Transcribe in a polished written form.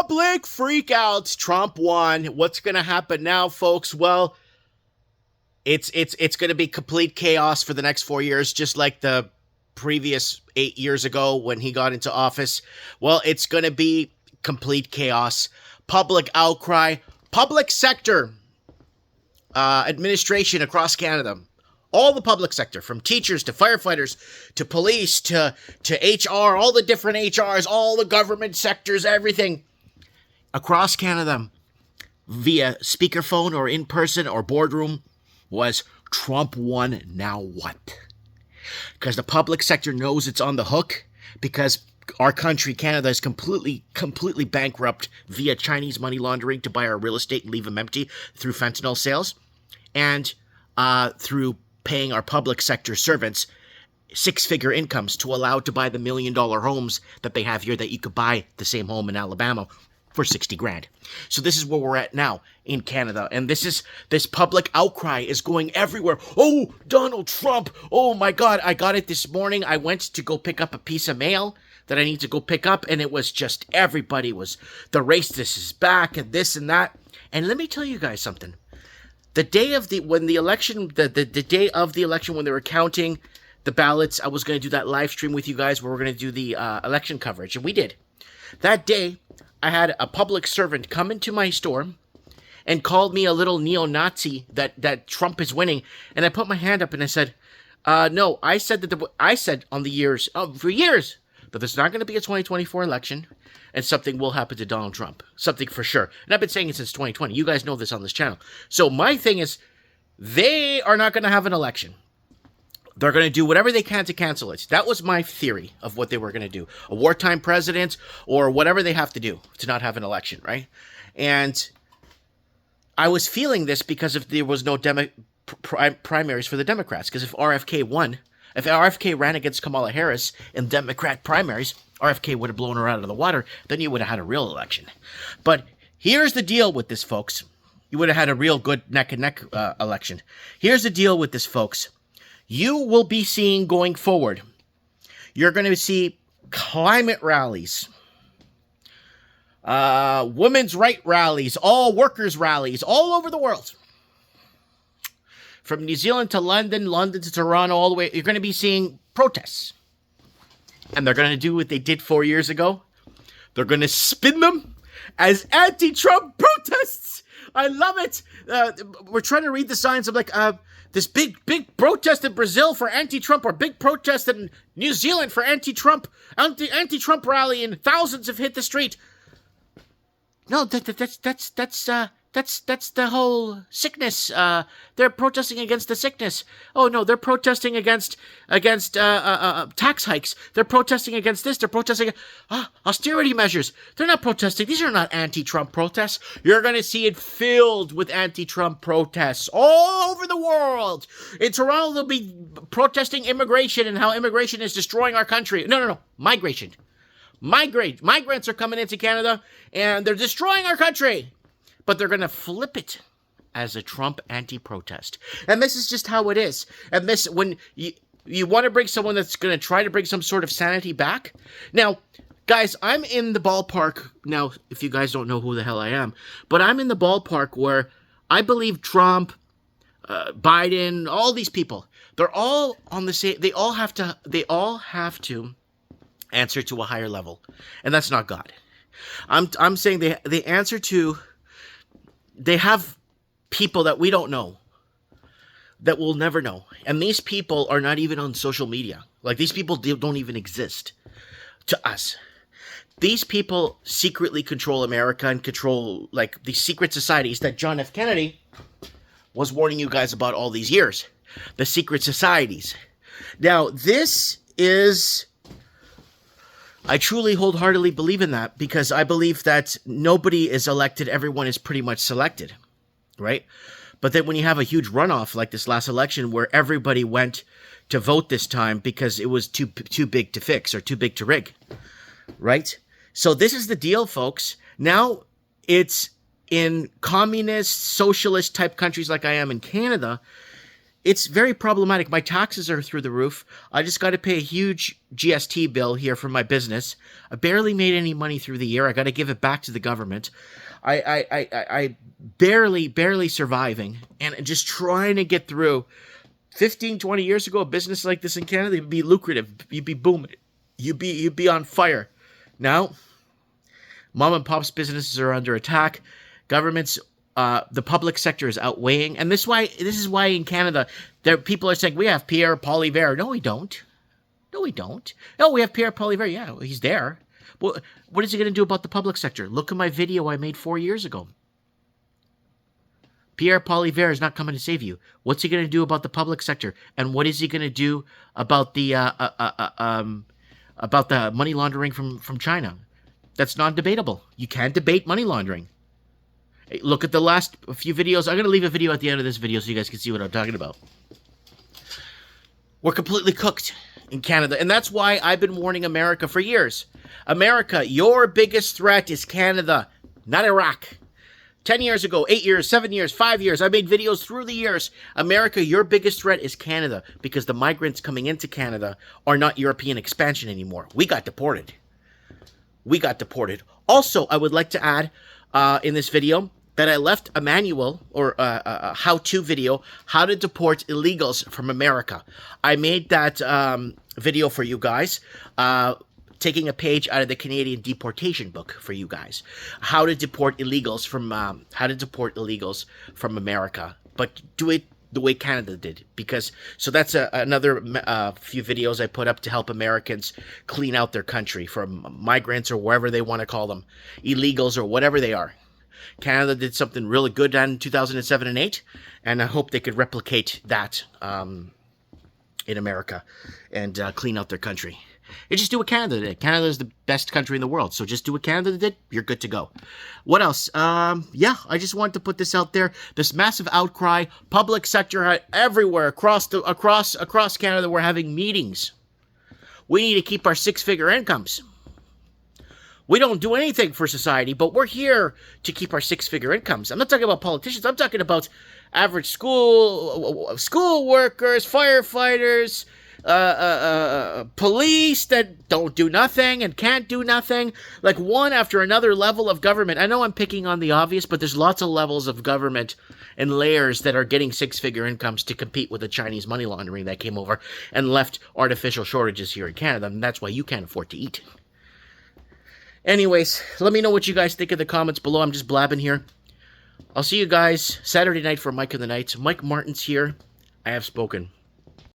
Public freak out. Trump won. What's going to happen now, folks? Well, it's going to be complete chaos for the next 4 years, just like the previous 8 years ago when he got into office. Well, it's going to be complete chaos. Public outcry. Public sector administration across Canada. All the public sector, from teachers to firefighters to police to HR, all the different HRs, all the government sectors, everything across Canada via speakerphone or in person or boardroom was Trump won, now what? Because the public sector knows it's on the hook because our country, Canada, is completely bankrupt via Chinese money laundering to buy our real estate and leave them empty through fentanyl sales and through paying our public sector servants six-figure incomes to allow to buy the $1 million homes that they have here that you could buy the same home in Alabama for 60 grand. So this is where we're at now in Canada. And this public outcry is going everywhere. Oh, Donald Trump. Oh my God. I got it this morning. I went to go pick up a piece of mail that I need to go pick up. And it was just, everybody was, the racist is back and this and that. And let me tell you guys something. The day of the election, when they were counting the ballots, I was going to do that live stream with you guys where we're going to do the election coverage. And we did. That day, I had a public servant come into my store and called me a little neo-Nazi that Trump is winning. And I put my hand up and I said, no, I said for years that there's not going to be a 2024 election and something will happen to Donald Trump. Something for sure. And I've been saying it since 2020. You guys know this on this channel. So my thing is, they are not going to have an election. They're going to do whatever they can to cancel it. That was my theory of what they were going to do. A wartime president or whatever they have to do to not have an election, right? And I was feeling this because if there was no primaries for the Democrats. Because if RFK ran against Kamala Harris in Democrat primaries, RFK would have blown her out of the water. Then you would have had a real election. But here's the deal with this, folks. You would have had a real good neck-and-neck election. Here's the deal with this, folks. You will be seeing going forward, you're going to see climate rallies, women's rights rallies, all workers rallies all over the world. From New Zealand to London, London to Toronto, all the way, you're going to be seeing protests. And they're going to do what they did 4 years ago. They're going to spin them as anti-Trump protests. I love it. We're trying to read the signs of this big protest in Brazil for anti-Trump, or big protest in New Zealand for anti-Trump rally, and thousands have hit the street. No, that's the whole sickness. They're protesting against the sickness. Oh no, they're protesting against tax hikes. They're protesting against this. They're protesting austerity measures. They're not protesting. These are not anti-Trump protests. You're going to see it filled with anti-Trump protests all over the world. In Toronto, they'll be protesting immigration and how immigration is destroying our country. No, migration. Migrants are coming into Canada and they're destroying our country. But they're going to flip it as a Trump anti-protest. And this is just how it is. And this, when you want to bring someone that's going to try to bring some sort of sanity back. Now, guys, I'm in the ballpark. Now, if you guys don't know who the hell I am, but I'm in the ballpark where I believe Trump, Biden, all these people, they're all on the same, they all have to answer to a higher level. And that's not God. I'm saying they answer to, they have people that we don't know, that we'll never know. And these people are not even on social media. Like, these people don't even exist to us. These people secretly control America and control, like, these secret societies that John F. Kennedy was warning you guys about all these years. The secret societies. Now, this is... I truly wholeheartedly believe in that, because I believe that nobody is elected, everyone is pretty much selected, right? But then when you have a huge runoff like this last election where everybody went to vote this time because it was too big to fix or too big to rig, right? So this is the deal, folks. Now it's in communist, socialist type countries like I am in Canada, It's very problematic. My taxes are through the roof. I just got to pay a huge GST bill here for my business. I barely made any money through the year. I got to give it back to the government. I barely surviving and just trying to get through. 15, 20 years ago, a business like this in Canada would be lucrative. You'd be booming. You'd be on fire. Now, mom and pop's businesses are under attack. Governments, the public sector is outweighing, and this is why in Canada, people are saying we have Pierre Poilievre. No, we don't. No, we don't. No, we have Pierre Poilievre. Yeah, well, he's there. Well, what is he going to do about the public sector? Look at my video I made 4 years ago. Pierre Poilievre is not coming to save you. What's he going to do about the public sector? And what is he going to do about the money laundering from China? That's non-debatable. You can't debate money laundering. Hey, look at the last few videos. I'm going to leave a video at the end of this video so you guys can see what I'm talking about. We're completely cooked in Canada, and that's why I've been warning America for years. America, your biggest threat is Canada, not Iraq. 10 years ago, 8 years, 7 years, 5 years, I made videos through the years. America, your biggest threat is Canada because the migrants coming into Canada are not European expansion anymore. We got deported. Also, I would like to add in this video that I left a manual or a how-to video, how to deport illegals from America. I made that video for you guys. Taking a page out of the Canadian deportation book for you guys. How to deport illegals from America, but do it the way Canada did. So that's another few videos I put up to help Americans clean out their country from migrants or wherever they want to call them, illegals or whatever they are. Canada did something really good in 2007 and 8, and I hope they could replicate that in America and clean out their country. You just do what Canada did. Canada is the best country in the world, so just do what Canada did. You're good to go. What else? Yeah, I just wanted to put this out there. This massive outcry, public sector everywhere across Canada. We're having meetings. We need to keep our six-figure incomes. We don't do anything for society, but we're here to keep our six-figure incomes. I'm not talking about politicians. I'm talking about average school workers, firefighters, police that don't do nothing and can't do nothing, like one after another level of government. I know I'm picking on the obvious, but there's lots of levels of government and layers that are getting six-figure incomes to compete with the Chinese money laundering that came over and left artificial shortages here in Canada, and that's why you can't afford to eat. Anyways, let me know what you guys think in the comments below. I'm just blabbing here. I'll see you guys Saturday night for Mike in the Night. Mike Martin's here. I have spoken.